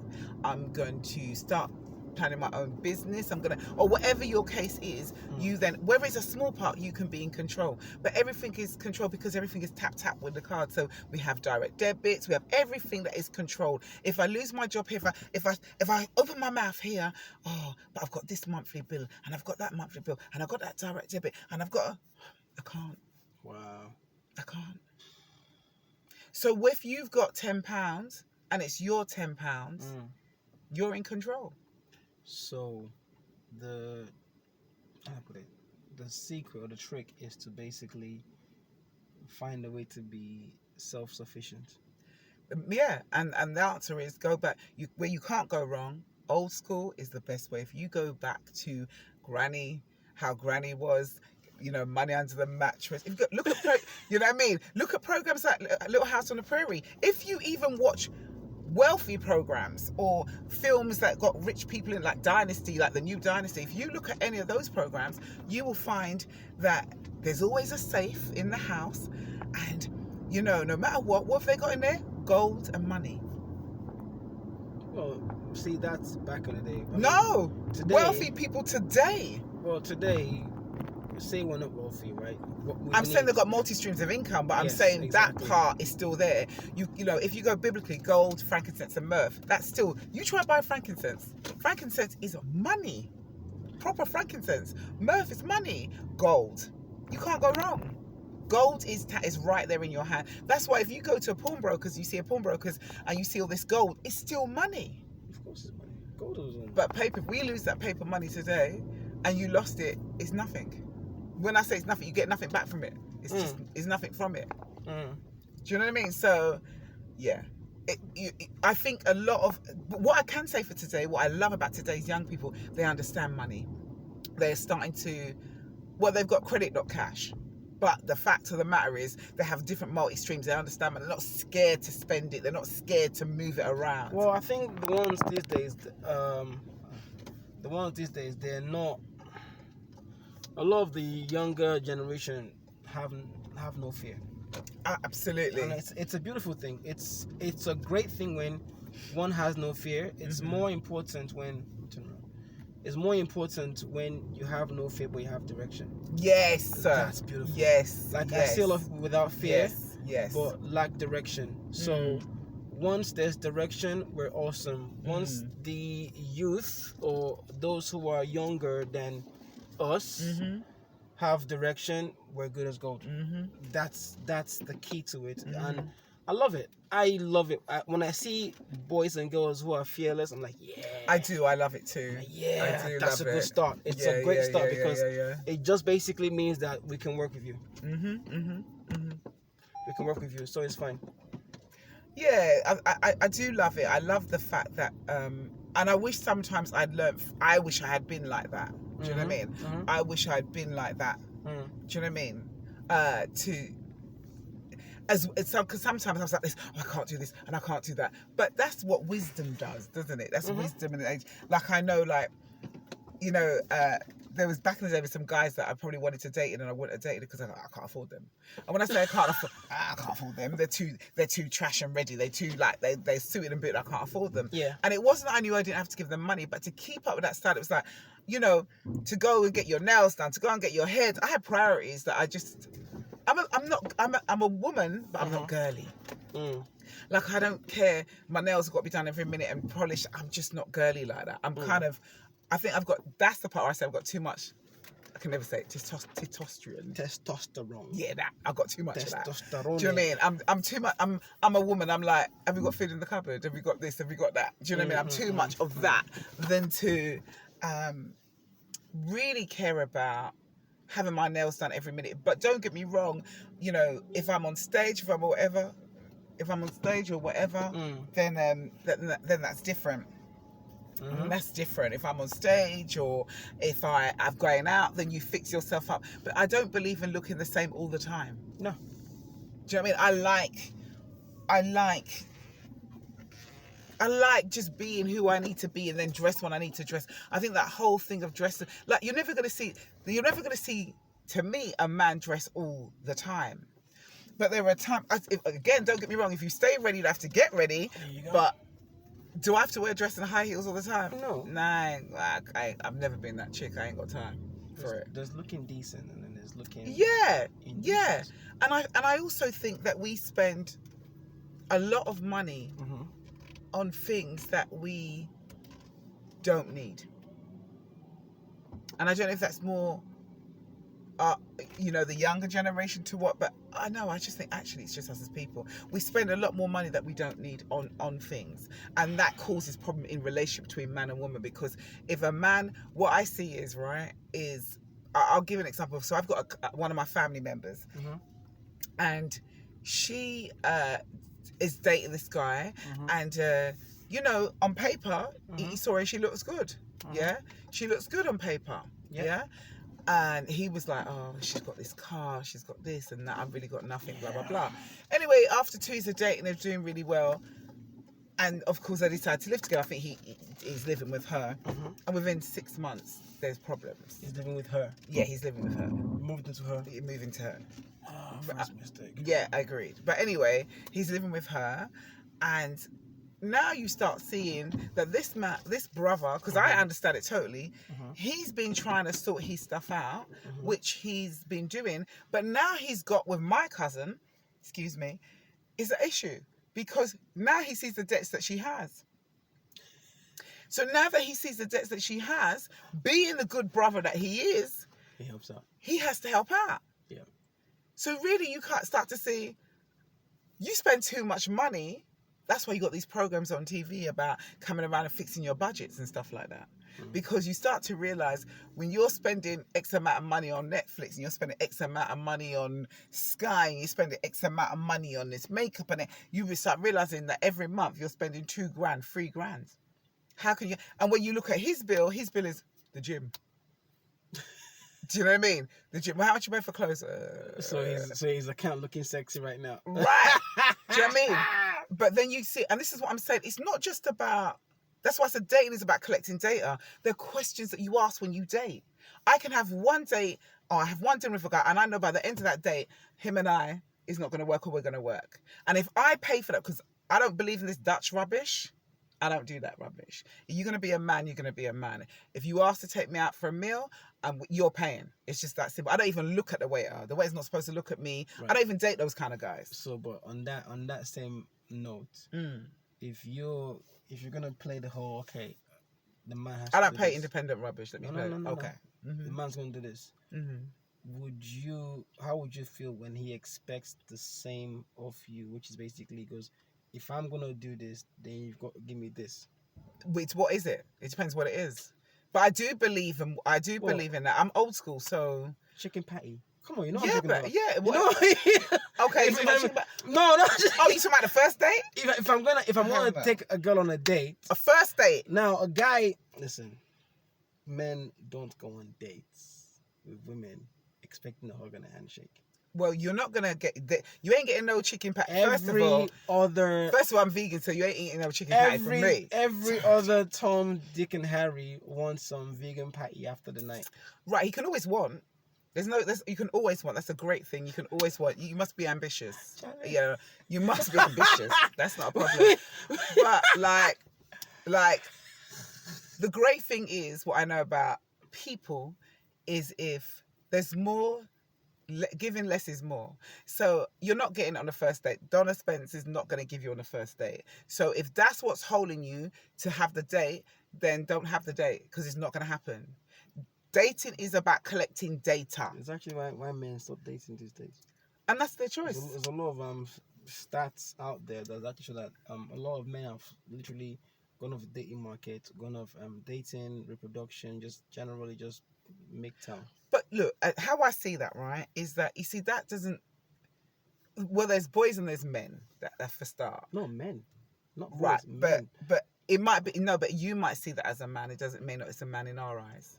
[SPEAKER 2] I'm going to start planning my own business. Or whatever your case is, you then, whether it's a small part, you can be in control. But everything is controlled because everything is tap with the card. So we have direct debits, we have everything that is controlled. If I lose my job here, if I open my mouth here, but I've got this monthly bill, and I've got that monthly bill, and I've got that direct debit, and I can't.
[SPEAKER 1] Wow.
[SPEAKER 2] I can't. So if you've got £10 and it's your £10, you're in control.
[SPEAKER 1] So the secret or the trick is to basically find a way to be self-sufficient.
[SPEAKER 2] Yeah, and the answer is go back. Where you can't go wrong, old school is the best way. If you go back to Granny, how Granny was, money under the mattress. If you look at, you know what I mean? Look at programs like Little House on the Prairie. If you even watch wealthy programs or films that got rich people in, like Dynasty, like the new Dynasty, if you look at any of those programs, you will find that there's always a safe in the house, and no matter what have they got in there? Gold and money.
[SPEAKER 1] Well, see, that's back in the day.
[SPEAKER 2] Today, wealthy people today.
[SPEAKER 1] Well, today, say we're not wealthy, right?
[SPEAKER 2] I'm saying they've got multi-streams of income, but I'm saying exactly. That part is still there. If you go biblically, gold, frankincense, and myrrh, that's still, you try to buy frankincense. Frankincense is money. Proper frankincense. Myrrh is money. Gold. You can't go wrong. Gold is right there in your hand. That's why if you go to a pawnbroker's, you see a pawnbroker's and you see all this gold, it's still money.
[SPEAKER 1] Of course it's money. Gold is money.
[SPEAKER 2] But paper, if we lose that paper money today and you lost it, it's nothing. When I say it's nothing, you get nothing back from it. It's nothing from it. Do you know what I mean? So, yeah. I think a lot of what I can say for today, what I love about today's young people, they understand money. They're starting to, they've got credit, not cash. But the fact of the matter is, they have different multi-streams. They understand, but they're not scared to spend it. They're not scared to move it around.
[SPEAKER 1] Well, I think the ones these days, they're not. A lot of the younger generation have no fear.
[SPEAKER 2] Absolutely.
[SPEAKER 1] And it's a beautiful thing. It's a great thing when one has no fear. It's more important when you have no fear but you have direction.
[SPEAKER 2] Yes, sir.
[SPEAKER 1] That's beautiful.
[SPEAKER 2] Yes.
[SPEAKER 1] I see a lot without fear.
[SPEAKER 2] Yes.
[SPEAKER 1] But lack direction. So once there's direction, we're awesome. Once the youth or those who are younger than us have direction, we're good as gold. That's the key to it. And I love it. When I see boys and girls who are fearless, I'm like, yeah.
[SPEAKER 2] I do. I love it too.
[SPEAKER 1] Yeah,
[SPEAKER 2] I do
[SPEAKER 1] that's
[SPEAKER 2] love
[SPEAKER 1] a good start. It's a great start because it just basically means that we can work with you. We can work with you, so it's fine.
[SPEAKER 2] Yeah, I do love it. I love the fact that, and I wish sometimes I wish I had been like that. Do you know what I mean? I wish I had been like that. Do you know what I mean? Because sometimes I was like this, I can't do this and I can't do that. But that's what wisdom does, doesn't it? That's wisdom in the age. Like I know, there was back in the day with some guys that I probably wanted to date and I wouldn't have dated because I can't afford them. And when I say I can't afford them, they're too trash and ready. They're too they're suited and booted. I can't afford them.
[SPEAKER 1] Yeah.
[SPEAKER 2] And it wasn't I knew I didn't have to give them money, but to keep up with that style, it was like, to go and get your nails done, to go and get your hair. I had priorities that I just. I'm a woman, but I'm not girly. Like I don't care. My nails have got to be done every minute and polished. I'm just not girly like that. I'm kind of. I think that's the part where I say I've got too much. I can never say it. Testosterone. Yeah, I've got too much of that. Do you know what I mean? I'm too much. I'm a woman. I'm like, have you got food in the cupboard? Have you got this? Have you got that? Do you know what I mean? I'm too much of that than to really care about having my nails done every minute. But don't get me wrong, if I'm on stage, if I'm on stage or whatever, then that's different. That's different. If I'm on stage or if I'm going out, then you fix yourself up. But I don't believe in looking the same all the time.
[SPEAKER 1] No.
[SPEAKER 2] Do you know what I mean? I like just being who I need to be and then dress when I need to dress. I think that whole thing of dressing, like you're never going to see, to me, a man dress all the time. But there are times, again, don't get me wrong, if you stay ready, you have to get ready. But do I have to wear a dress and high heels all the time?
[SPEAKER 1] No.
[SPEAKER 2] Nah, I've never been that chick. I ain't got time for it.
[SPEAKER 1] There's looking decent and then there's looking
[SPEAKER 2] Yeah. And I also think that we spend a lot of money on things that we don't need. And I don't know if that's more the younger generation to what, but I just think actually it's just us as people. We spend a lot more money that we don't need on things. And that causes problem in relationship between man and woman, because if a man, what I see is, I'll give an example. So I've got one of my family members and she is dating this guy and, on paper, he saw her, she looks good. Yeah. She looks good on paper. Yeah. And he was like, oh, she's got this car, she's got this and that, I've really got nothing, blah, blah, blah. Anyway, after 2 years of dating, they're doing really well. And of course, they decided to live together. I think he's living with her. And within 6 months, there's problems.
[SPEAKER 1] He's living with her.
[SPEAKER 2] Yeah, he's living with her.
[SPEAKER 1] Moved into her.
[SPEAKER 2] Moving to her.
[SPEAKER 1] Oh, first mistake.
[SPEAKER 2] Yeah, I agreed. But anyway, he's living with her. And now you start seeing that this brother, because I understand it totally, he's been trying to sort his stuff out, which he's been doing. But now he's got with my cousin, excuse me, is an issue. Because now he sees the debts that she has. So now that he sees the debts that she has, being the good brother that he is,
[SPEAKER 1] he helps out.
[SPEAKER 2] He has to help out.
[SPEAKER 1] Yeah.
[SPEAKER 2] So really, you can't start to see, you spend too much money. That's why you got these programs on TV about coming around and fixing your budgets and stuff like that. Because you start to realize when you're spending X amount of money on Netflix and you're spending X amount of money on Sky and you're spending X amount of money on this makeup and you will start realizing that every month you're spending $2,000, $3,000. How can you? And when you look at his bill is the gym. Do you know what I mean? The gym. Well, how much you pay for clothes?
[SPEAKER 1] So his account looking sexy right now.
[SPEAKER 2] Right. Do you know what I mean? But then you see, and this is what I'm saying. It's not just about. That's why I said dating is about collecting data. There are questions that you ask when you date. I can have one date, or I have one dinner with a guy, and I know by the end of that date, him and I is not going to work, or we're going to work. And if I pay for that, because I don't believe in this Dutch rubbish, I don't do that rubbish. If you're going to be a man, you're going to be a man. If you ask to take me out for a meal, you're paying. It's just that simple. I don't even look at the waiter. The waiter's not supposed to look at me. Right. I don't even date those kind of guys.
[SPEAKER 1] So, but on that same note, if you're gonna play the whole the man has.
[SPEAKER 2] I don't
[SPEAKER 1] to
[SPEAKER 2] pay
[SPEAKER 1] this.
[SPEAKER 2] independent rubbish. Let me play.
[SPEAKER 1] No.
[SPEAKER 2] Okay.
[SPEAKER 1] The man's gonna do this. How would you feel when he expects the same of you, which is basically goes, if I'm gonna do this, then you've got to give me this.
[SPEAKER 2] Which, what is it? It depends what it is. But I do believe in that. I'm old school, so
[SPEAKER 1] chicken patty. Come on, you know.
[SPEAKER 2] Yeah,
[SPEAKER 1] what I'm
[SPEAKER 2] but
[SPEAKER 1] about.
[SPEAKER 2] yeah.
[SPEAKER 1] What?
[SPEAKER 2] Okay.
[SPEAKER 1] No.
[SPEAKER 2] Oh, you talking about the first date?
[SPEAKER 1] If I'm gonna take a girl on a date,
[SPEAKER 2] a first date.
[SPEAKER 1] Now a guy, listen, men don't go on dates with women expecting a hug and a handshake.
[SPEAKER 2] Well, you're not gonna you ain't getting no chicken patty. First of all, I'm vegan, so you ain't eating no chicken patty from me.
[SPEAKER 1] Every other Tom, Dick, and Harry wants some vegan patty after the night.
[SPEAKER 2] Right, he can always want. You can always want. That's a great thing. You can always want. You must be ambitious. Yeah, you must be ambitious. That's not a problem. But like, the great thing is what I know about people is if there's more. Giving less is more. So you're not getting it on the first date. Donna Spence is not going to give you on the first date. So if that's what's holding you to have the date, then don't have the date because it's not going to happen. Dating is about collecting data.
[SPEAKER 1] It's actually why men stop dating these days.
[SPEAKER 2] And that's their choice.
[SPEAKER 1] There's a lot of stats out there that actually show that a lot of men have literally gone off the dating market, gone off dating, reproduction, just generally just make time.
[SPEAKER 2] But look, how I see that, right, is that, you see, that doesn't... Well, there's boys and there's men, that's for start.
[SPEAKER 1] No, men. Not boys,
[SPEAKER 2] right,
[SPEAKER 1] men.
[SPEAKER 2] But it might be... No, but you might see that as a man. It doesn't mean that it's a man in our eyes.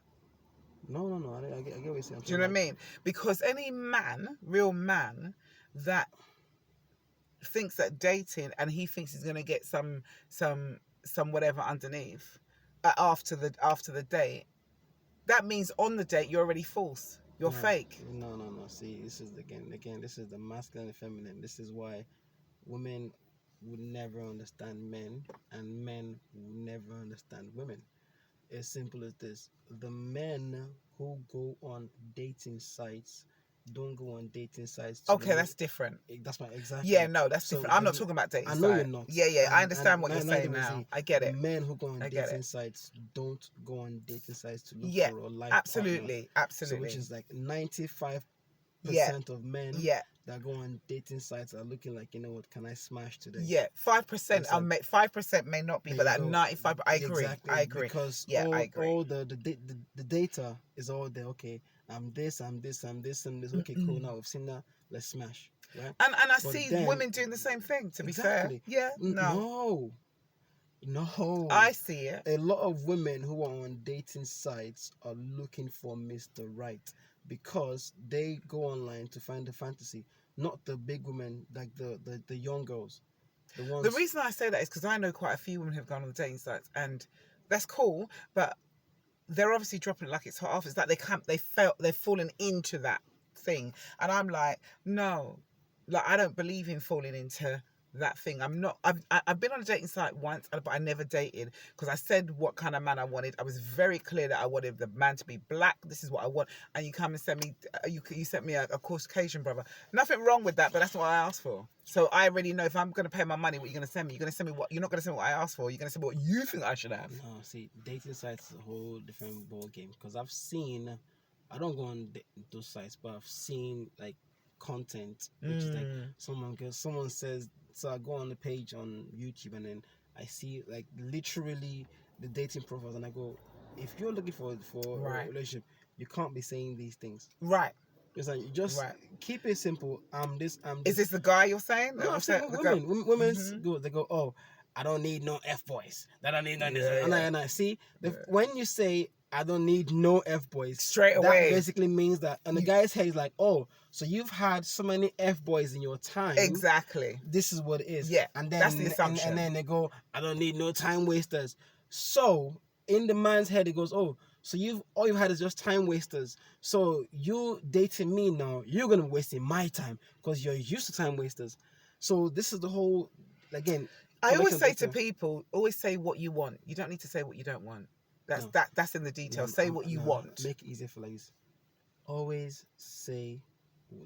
[SPEAKER 1] No. I get what you're saying.
[SPEAKER 2] Do you know what I mean? Because any man, real man, that thinks that dating and he thinks he's going to get some whatever underneath after the date, that means on the date you're already false. You're fake.
[SPEAKER 1] No. See, this is again. This is the masculine and feminine. This is why women would never understand men, and men would never understand women. As simple as this: the men who go on dating sites don't go on dating sites.
[SPEAKER 2] Okay, that's different.
[SPEAKER 1] That's my exactly.
[SPEAKER 2] Yeah, no, that's different. I'm not talking about dating sites.
[SPEAKER 1] I know you're not.
[SPEAKER 2] Yeah, I understand what you're saying now. I get it.
[SPEAKER 1] Men who go on dating sites don't go on dating sites to look for a life
[SPEAKER 2] absolutely.
[SPEAKER 1] So which is like 95% of men that go on dating sites are looking like, you know what, can I smash today? Yeah, 5%.
[SPEAKER 2] 5% may not be, but that 95%. I agree.
[SPEAKER 1] Exactly,
[SPEAKER 2] I agree.
[SPEAKER 1] Because
[SPEAKER 2] I agree.
[SPEAKER 1] all the data is all there. Okay, I'm this. Okay, cool. Now we've seen that. Let's smash. Right?
[SPEAKER 2] And I see women doing the same thing. To be fair, yeah.
[SPEAKER 1] No. No.
[SPEAKER 2] I see it.
[SPEAKER 1] A lot of women who are on dating sites are looking for Mr. Right because they go online to find the fantasy, not the big women like the young girls. The ones.
[SPEAKER 2] The reason I say that is because I know quite a few women who've gone on the dating sites, and that's cool, but they're obviously dropping it like it's hot off. It's like they've fallen into that thing, and I'm like, no, like I don't believe in falling into that thing. I'm not. I've been on a dating site once, but I never dated because I said what kind of man I wanted. I was very clear that I wanted the man to be black. This is what I want, and you come and send me. You sent me a Caucasian brother. Nothing wrong with that, but that's not what I asked for. So I already know if I'm going to pay my money, what you're going to send me. You're going to send me what you're not going to send me what I asked for. You're going to send me what you think I should have.
[SPEAKER 1] No, see, dating sites is a whole different ball game because I've seen. I don't go on those sites, but I've seen like content which is like someone says. So I go on the page on YouTube and then I see like literally the dating profiles and I go, if you're looking for
[SPEAKER 2] Right.
[SPEAKER 1] a relationship, you can't be saying these things.
[SPEAKER 2] Right.
[SPEAKER 1] It's like you just keep it simple. I'm this.
[SPEAKER 2] Is this the guy you're saying?
[SPEAKER 1] No, I'm saying women go. They go, oh, I don't need no F boys. I don't need no this. And I see when you say I don't need no F boys
[SPEAKER 2] straight away,
[SPEAKER 1] that basically means that, and the guy's head is like, oh, so you've had so many F boys in your time.
[SPEAKER 2] Exactly.
[SPEAKER 1] This is what it is.
[SPEAKER 2] Yeah.
[SPEAKER 1] And then
[SPEAKER 2] that's the assumption.
[SPEAKER 1] And then they go, I don't need no time wasters. So in the man's head, it goes, oh, so all you've had is just time wasters. So you dating me now, you're gonna be wasting my time because you're used to time wasters. So this is the whole, again.
[SPEAKER 2] I always say to people, always say what you want. You don't need to say what you don't want. That's in the details. Say what you want.
[SPEAKER 1] Make it easier for ladies. Always say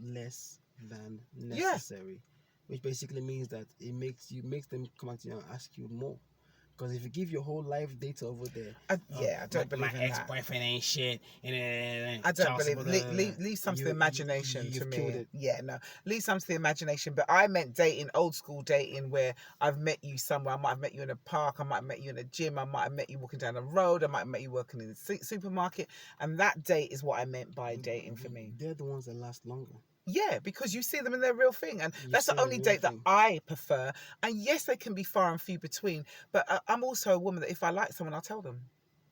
[SPEAKER 1] less than necessary, which basically means that it makes them come out to you and ask you more. Because if you give your whole life data over there,
[SPEAKER 2] I don't believe in
[SPEAKER 1] my ex-boyfriend ain't shit.
[SPEAKER 2] I don't believe. Leave some to the imagination to me.
[SPEAKER 1] It.
[SPEAKER 2] Yeah, no, leave some to the imagination. But I meant dating, old school dating, where I've met you somewhere. I might have met you in a park. I might have met you in a gym. I might have met you walking down the road. I might have met you working in the supermarket. And that date is what I meant by dating for me.
[SPEAKER 1] They're the ones that last longer.
[SPEAKER 2] Yeah, because you see them in their real thing. And that's the only date that I prefer. And yes, they can be far and few between. But I'm also a woman that if I like someone, I'll tell them.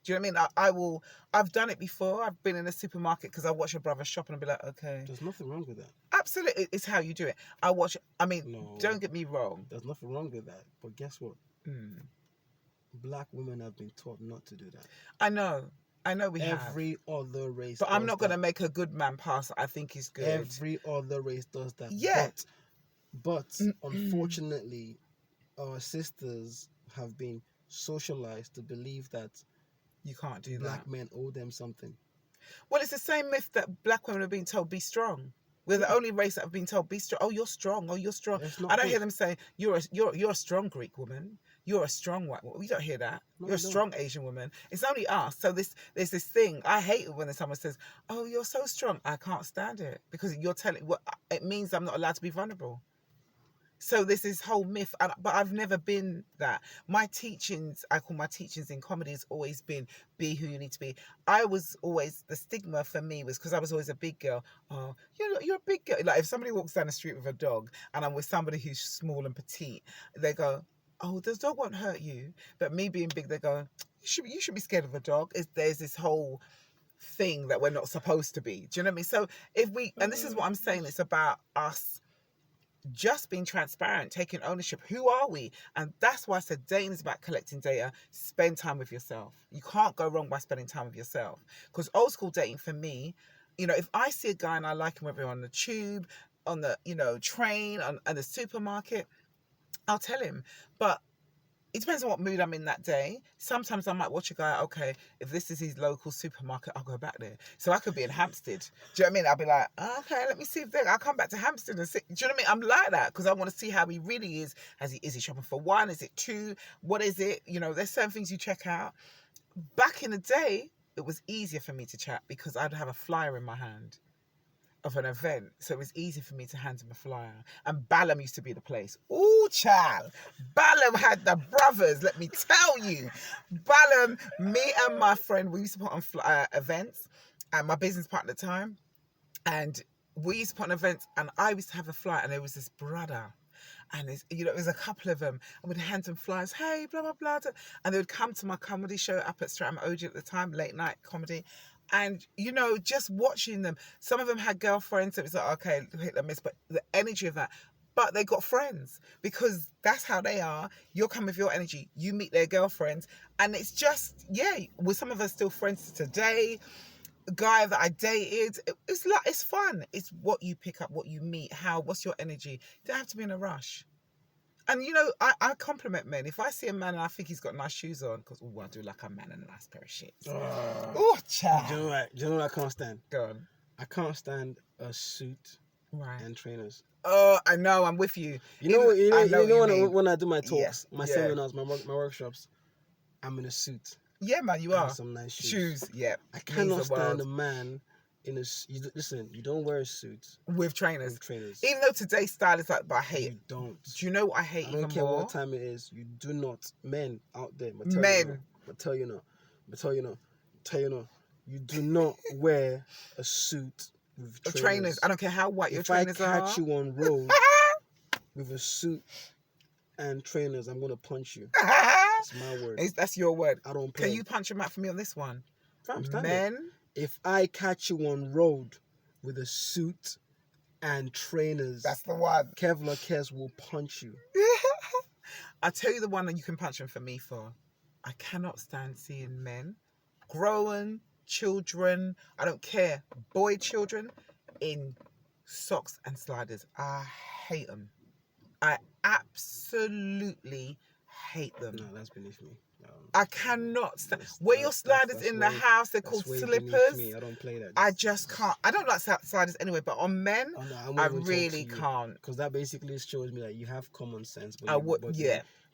[SPEAKER 2] Do you know what I mean? I've done it before. I've been in a supermarket because I watch a brother shop and I'll be like, okay.
[SPEAKER 1] There's nothing wrong with that.
[SPEAKER 2] Absolutely. It's how you do it. Don't get me wrong.
[SPEAKER 1] There's nothing wrong with that. But guess what? Black women have been taught not to do that.
[SPEAKER 2] I know we have.
[SPEAKER 1] Every other race.
[SPEAKER 2] But I'm not going to make a good man pass. I think he's good.
[SPEAKER 1] Every other race does that.
[SPEAKER 2] Yeah.
[SPEAKER 1] But unfortunately, our sisters have been socialized to believe that
[SPEAKER 2] you can't do
[SPEAKER 1] black men owe them something.
[SPEAKER 2] Well, it's the same myth that black women are being told, be strong. We're the only race that have been told, be strong. Oh, you're strong. Oh, you're strong. I don't hear them say, you're a strong Greek woman. You're a strong white woman. We don't hear that. You're a strong Asian woman. It's only us. So there's this thing. I hate it when someone says, oh, you're so strong. I can't stand it because you're telling, it means I'm not allowed to be vulnerable. So there's this whole myth, but I've never been that. My teachings, I call my teachings in comedy, has always been be who you need to be. I was always, the stigma for me was because I was always a big girl. Oh, you're a big girl. Like if somebody walks down the street with a dog and I'm with somebody who's small and petite, they go, oh, the dog won't hurt you. But me being big, they go, you should be scared of a dog. There's this whole thing that we're not supposed to be. Do you know what I mean? So and this is what I'm saying, it's about us just being transparent, taking ownership. Who are we? And that's why I said dating is about collecting data. Spend time with yourself. You can't go wrong by spending time with yourself. Because old school dating for me, if I see a guy and I like him, whether on the tube, on the train, at the supermarket, I'll tell him. But it depends on what mood I'm in that day. Sometimes I might watch a guy, okay, if this is his local supermarket, I'll go back there. So I could be in Hampstead. Do you know what I mean? I'll be like, okay, let me see if I'll come back to Hampstead and see. Do you know what I mean? I'm like that because I want to see how he really is. Is he shopping for one? Is it two? What is it? There's certain things you check out. Back in the day, it was easier for me to chat because I'd have a flyer in my hand of an event, so it was easy for me to hand him a flyer. And Balham used to be the place. Ooh, child. Balham had the brothers, let me tell you. Balham, me and my friend, we used to put on events, and my business partner at the time, and we used to put on events, and I used to have a flyer, and there was this brother, And there's a couple of them, and we'd hand them flyers, hey, blah, blah, blah. And they would come to my comedy show up at Streatham OG at the time, late night comedy. And, just watching them, some of them had girlfriends. It was like, okay, hit and miss, but the energy of that. But they got friends because that's how they are. You'll come with your energy. You meet their girlfriends. And it's just, with some of us still friends today. A guy that I dated, it's fun. It's what you pick up, what you meet, what's your energy. You don't have to be in a rush. And I compliment men. If I see a man and I think he's got nice shoes on, because I do like a man and a nice pair of shits. Oh, child.
[SPEAKER 1] Do you know what I can't stand?
[SPEAKER 2] Go on.
[SPEAKER 1] I can't stand a suit and trainers.
[SPEAKER 2] Oh, I know. I'm with you.
[SPEAKER 1] You know when I do my talks, my seminars, my workshops, I'm in a suit.
[SPEAKER 2] Yeah, man, you are.
[SPEAKER 1] Some nice shoes.
[SPEAKER 2] Yeah.
[SPEAKER 1] I cannot stand a man in a. Listen, you don't wear a suit
[SPEAKER 2] with trainers.
[SPEAKER 1] Even
[SPEAKER 2] though today's style is like, but I hate it.
[SPEAKER 1] You don't.
[SPEAKER 2] Do you know what I hate even more?
[SPEAKER 1] I don't care what time it is. You do not. Men out there. I tell you no. You do not wear a suit with trainers.
[SPEAKER 2] I don't care how white your trainers are.
[SPEAKER 1] If I catch you on road with a suit and trainers, I'm gonna punch you. That's my word.
[SPEAKER 2] That's your word.
[SPEAKER 1] I don't play.
[SPEAKER 2] Can you punch him out for me on this one?
[SPEAKER 1] Men, if I catch you on road with a suit and trainers,
[SPEAKER 2] that's the one.
[SPEAKER 1] Kevlar Kes will punch you.
[SPEAKER 2] I'll tell you the one that you can punch him for me for. I cannot stand seeing men, grown children, I don't care, boy children, in socks and sliders. I hate them. I absolutely hate them.
[SPEAKER 1] No, that's beneath me.
[SPEAKER 2] I cannot stand. Wear your sliders in the house. They're called slippers.
[SPEAKER 1] Me. I don't play that.
[SPEAKER 2] I just can't. I don't like sliders anyway, but on men, I really can't.
[SPEAKER 1] Because that basically shows me that you have common sense. But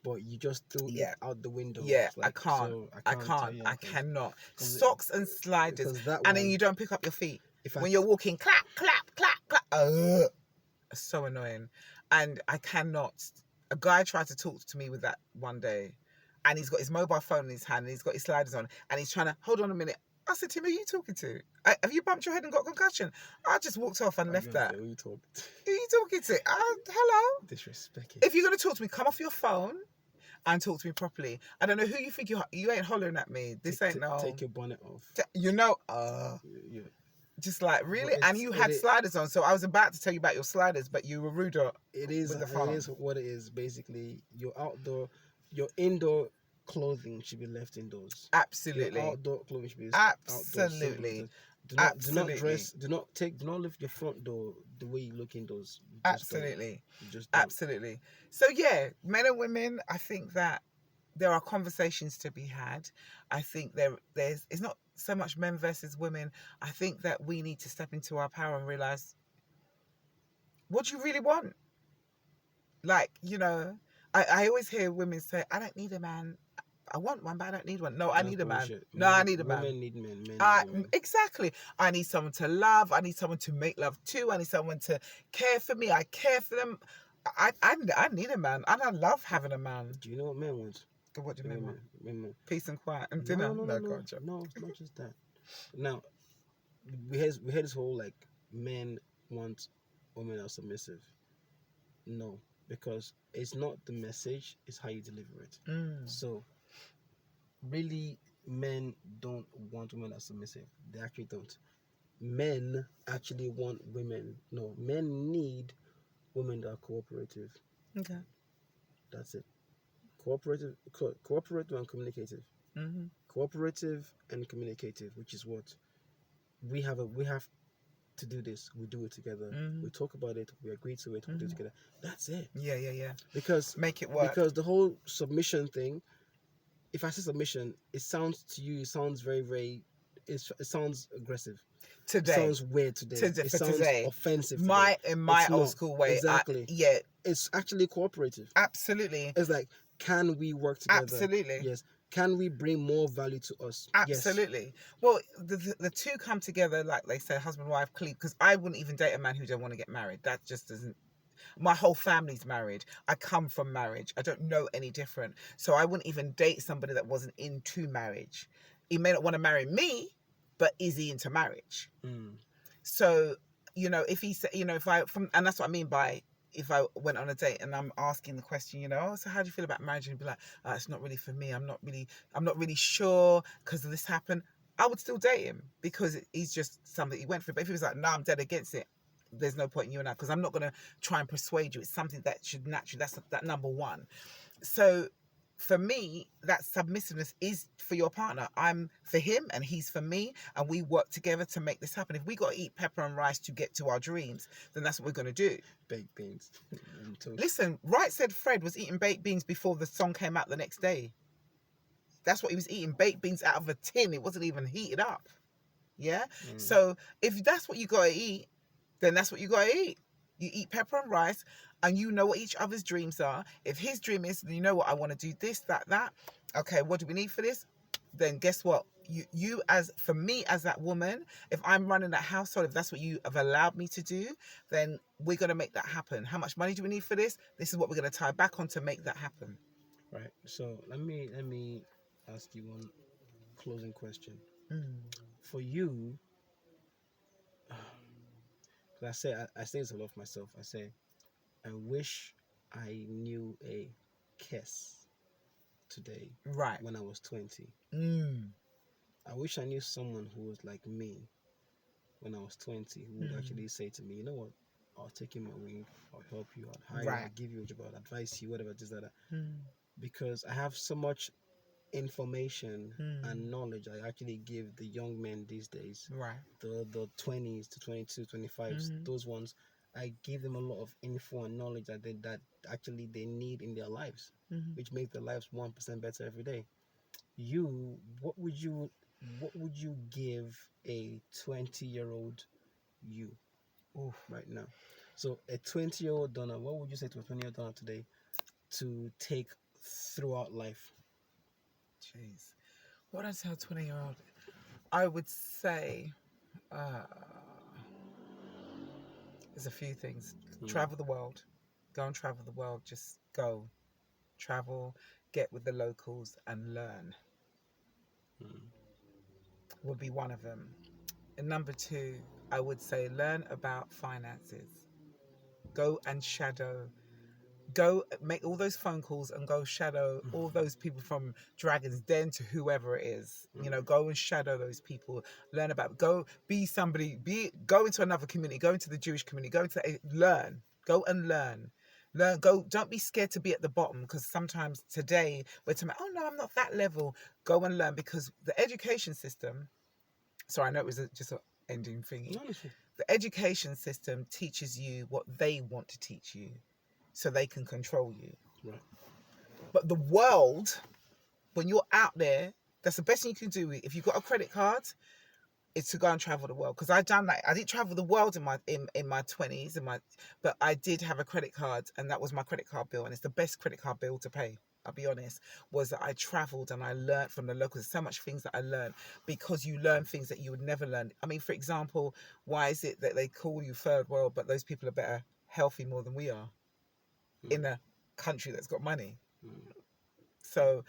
[SPEAKER 1] but you just threw it out the window.
[SPEAKER 2] Yeah, I can't. I cannot. Socks and sliders. And then you don't pick up your feet. When you're walking, clap, clap, clap, clap. It's so annoying. And I cannot. A guy tried to talk to me with that one day. And he's got his mobile phone in his hand and he's got his sliders on. And he's trying to, hold on a minute. I said to him, who are you talking to? Have you bumped your head and got a concussion? I just walked off and left that.
[SPEAKER 1] Who are you talking to?
[SPEAKER 2] Who are you talking to? Hello?
[SPEAKER 1] Disrespecting.
[SPEAKER 2] If you're going to talk to me, come off your phone and talk to me properly. I don't know who you think you ain't hollering at me. This ain't no...
[SPEAKER 1] Take your bonnet off.
[SPEAKER 2] Yeah. Just like, really? And you had sliders on, so I was about to tell you about your sliders, but you were ruder.
[SPEAKER 1] It is what it is, basically. Your indoor clothing should be left indoors.
[SPEAKER 2] Absolutely.
[SPEAKER 1] Your outdoor clothing should be
[SPEAKER 2] absolutely.
[SPEAKER 1] outdoors. Do not lift your front door the way you look indoors.
[SPEAKER 2] Absolutely. Absolutely. So yeah, men and women, I think that there are conversations to be had. I think it's not so much men versus women. I think that we need to step into our power and realize, what do you really want? Like, I always hear women say, I don't need a man. I want one, but I don't need one. No, I need a man. No, I need a man.
[SPEAKER 1] Women need men. Men need women.
[SPEAKER 2] Exactly. I need someone to love. I need someone to make love to. I need someone to care for me. I care for them. I need a man. And I love having a man.
[SPEAKER 1] Do you know what men want?
[SPEAKER 2] What do men want?
[SPEAKER 1] Men.
[SPEAKER 2] Peace and quiet and dinner.
[SPEAKER 1] No, it's not just that. Now, we had this whole like men want women are submissive. No, because it's not the message; it's how you deliver it. So, really, men don't want women that are submissive. They actually don't. Men actually want women. No, men need women that are cooperative.
[SPEAKER 2] Okay.
[SPEAKER 1] That's it. Cooperative and communicative.
[SPEAKER 2] Mm-hmm.
[SPEAKER 1] Cooperative and communicative, which is what we have to do this. We do it together.
[SPEAKER 2] Mm-hmm.
[SPEAKER 1] We talk about it. We agree to it. We do it together. That's it.
[SPEAKER 2] Yeah.
[SPEAKER 1] Because
[SPEAKER 2] make it work.
[SPEAKER 1] Because the whole submission thing, if I say submission, it sounds very, very. It sounds aggressive.
[SPEAKER 2] Today.
[SPEAKER 1] It sounds weird today. It sounds offensive.
[SPEAKER 2] In my old school way.
[SPEAKER 1] Exactly. It's actually cooperative.
[SPEAKER 2] Absolutely.
[SPEAKER 1] It's like, can we work together?
[SPEAKER 2] Absolutely.
[SPEAKER 1] Yes. Can we bring more value to us?
[SPEAKER 2] Absolutely. Yes. Well, the two come together, like they say, husband, wife, colleague, because I wouldn't even date a man who don't want to get married. That just doesn't... My whole family's married. I come from marriage. I don't know any different. So I wouldn't even date somebody that wasn't into marriage. He may not want to marry me, but is he into marriage? So, if he said, and that's what I mean by, if I went on a date and I'm asking the question, you know, oh, so how do you feel about marriage? And he'd be like, it's not really for me. I'm not really sure because this happened. I would still date him because he's just something he went through. But if he was like, no, I'm dead against it, there's no point in you and I, because I'm not going to try and persuade you. It's something that should naturally, that's that number one. So for me, that submissiveness is for your partner. I'm for him and he's for me, and we work together to make this happen. If we got to eat pepper and rice to get to our dreams, then that's what we're going to do.
[SPEAKER 1] Baked beans and toast.
[SPEAKER 2] Listen, Right Said Fred was eating baked beans before the song came out the next day. That's what he was eating, baked beans out of a tin. It wasn't even heated up. Yeah? So if that's what you got to eat, then that's what you got to eat. You eat pepper and rice, and you know what each other's dreams are. If his dream is, you know what, I want to do this, that. Okay, what do we need for this? Then guess what? You as, for me as that woman, if I'm running that household, if that's what you have allowed me to do, then we're going to make that happen. How much money do we need for this? This is what we're going to tie back on to make that happen.
[SPEAKER 1] Right. So let me ask you one closing question. For you, I say this a lot of myself. I say, I wish I knew a kiss today.
[SPEAKER 2] Right.
[SPEAKER 1] When I was 20. I wish I knew someone who was like me when I was 20, who would actually say to me, you know what, I'll take you my wing, I'll help you, I'll hire you, I'll give you a job, I'll advise you, whatever, this, that. Because I have so much information and knowledge I actually give the young men these days.
[SPEAKER 2] Right.
[SPEAKER 1] The 20s to 22, 25s, those ones, I give them a lot of info and knowledge that actually they need in their lives, which makes their lives 1% better every day. What would you give a 20-year-old you right now? So a 20-year-old Donna, what would you say to a 20-year-old Donna today to take throughout life?
[SPEAKER 2] Jeez. What would I tell a 20-year-old? I would say there's a few things. Travel the world. Go and travel the world. Just go. Travel, get with the locals and learn. Would be one of them. And number two, I would say learn about finances. Go and shadow. Go make all those phone calls and go shadow all those people from Dragon's Den to whoever it is. You know, go and shadow those people. Learn about. Go be somebody. Go into another community. Go into the Jewish community. Learn. Go and learn. Learn. Go. Don't be scared to be at the bottom, because sometimes today we're talking about, oh no, I'm not that level. Go and learn, because the education system. Sorry, I know it was just an ending thingy. The education system teaches you what they want to teach you, so they can control you.
[SPEAKER 1] Right.
[SPEAKER 2] But the world, when you're out there, that's the best thing you can do. If you've got a credit card, is to go and travel the world. Because I've done that. I didn't travel the world in my 20s, but I did have a credit card, and that was my credit card bill, and it's the best credit card bill to pay. I'll be honest, was that I traveled and I learned from the locals. There's so much things that I learned, because you learn things that you would never learn. I mean, for example, why is it that they call you third world, but those people are better healthy more than we are in a country that's got money? So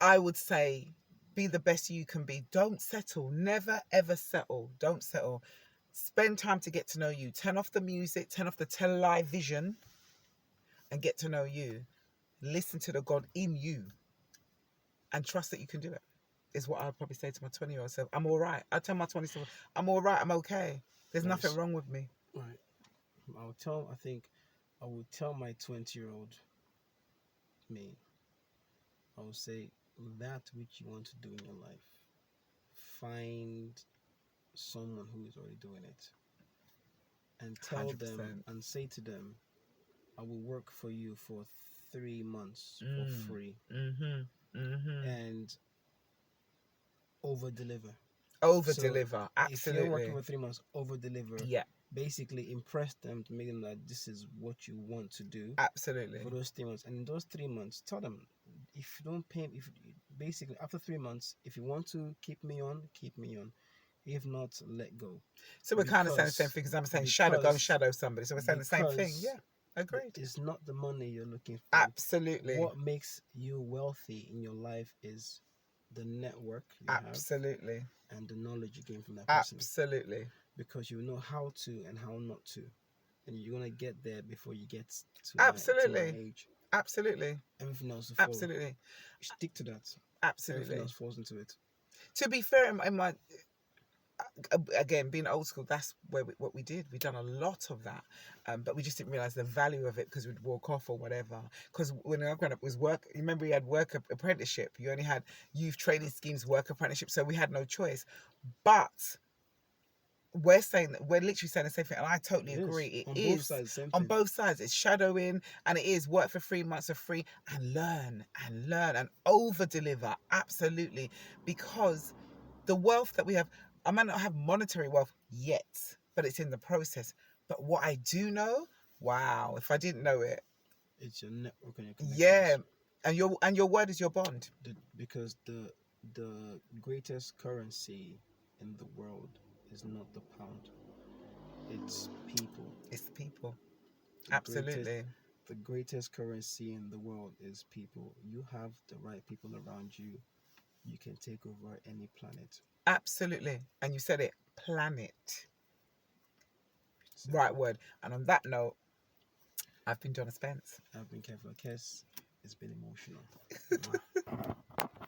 [SPEAKER 2] I would say, be the best you can be. Don't settle. Never, ever settle. Don't settle. Spend time to get to know you. Turn off the music, turn off the television, and get to know you. Listen to the God in you and trust that you can do it, is what I'd probably say to my 20-year-old self. I'm all right. I tell my 20-year-old, I'm all right. I'm okay. There's nothing wrong with me.
[SPEAKER 1] Right. I would tell my 20-year-old me, I would say, that which you want to do in your life, find someone who is already doing it, and tell
[SPEAKER 2] 100%.
[SPEAKER 1] them and say to them, I will work for you for 3 months for free, and over deliver.
[SPEAKER 2] Absolutely.
[SPEAKER 1] If you're working for 3 months, over deliver.
[SPEAKER 2] Yeah.
[SPEAKER 1] Basically impress them to make them that this is what you want to do.
[SPEAKER 2] Absolutely.
[SPEAKER 1] For those 3 months. And in those 3 months, tell them, if you don't pay, basically after 3 months, if you want to keep me on, keep me on. If not, let go.
[SPEAKER 2] So we're kind of saying the same thing, because I'm saying go and shadow somebody. So we're saying the same thing. Yeah, agreed.
[SPEAKER 1] It's not the money you're looking for.
[SPEAKER 2] Absolutely.
[SPEAKER 1] What makes you wealthy in your life is the network you have, and the knowledge you gain from that person.
[SPEAKER 2] Absolutely.
[SPEAKER 1] Because you know how to and how not to. and you're gonna get there before you get to
[SPEAKER 2] Absolutely.
[SPEAKER 1] my age.
[SPEAKER 2] Absolutely.
[SPEAKER 1] Everything else will follow.
[SPEAKER 2] Absolutely.
[SPEAKER 1] Stick to that.
[SPEAKER 2] Absolutely.
[SPEAKER 1] Everything else falls into it.
[SPEAKER 2] To be fair, in my again, being old school, that's what we did. We done a lot of that, but we just didn't realize the value of it because we'd walk off or whatever. Because when I grew up, it was work. You remember, you had work apprenticeship. You only had youth training schemes, work apprenticeship, so we had no choice. But we're literally saying the same thing, and I totally agree. It is
[SPEAKER 1] both sides, same
[SPEAKER 2] on
[SPEAKER 1] thing.
[SPEAKER 2] both sides. It's shadowing, and it is work for 3 months of free and learn and over deliver. Absolutely, because the wealth that we have, I might not have monetary wealth yet, but it's in the process. But what I do know, wow, if I didn't know it,
[SPEAKER 1] it's your network and your connections.
[SPEAKER 2] Yeah, and your word is your bond.
[SPEAKER 1] Because the greatest currency in the world is not the pound. It's people.
[SPEAKER 2] It's the people.
[SPEAKER 1] The
[SPEAKER 2] Absolutely.
[SPEAKER 1] The greatest currency in the world is people. You have the right people around you, you can take over any planet.
[SPEAKER 2] Absolutely. And you said it, planet.
[SPEAKER 1] So,
[SPEAKER 2] Right word. And on that note, I've been Donna Spence.
[SPEAKER 1] I've been Kevin Kess. It's been emotional.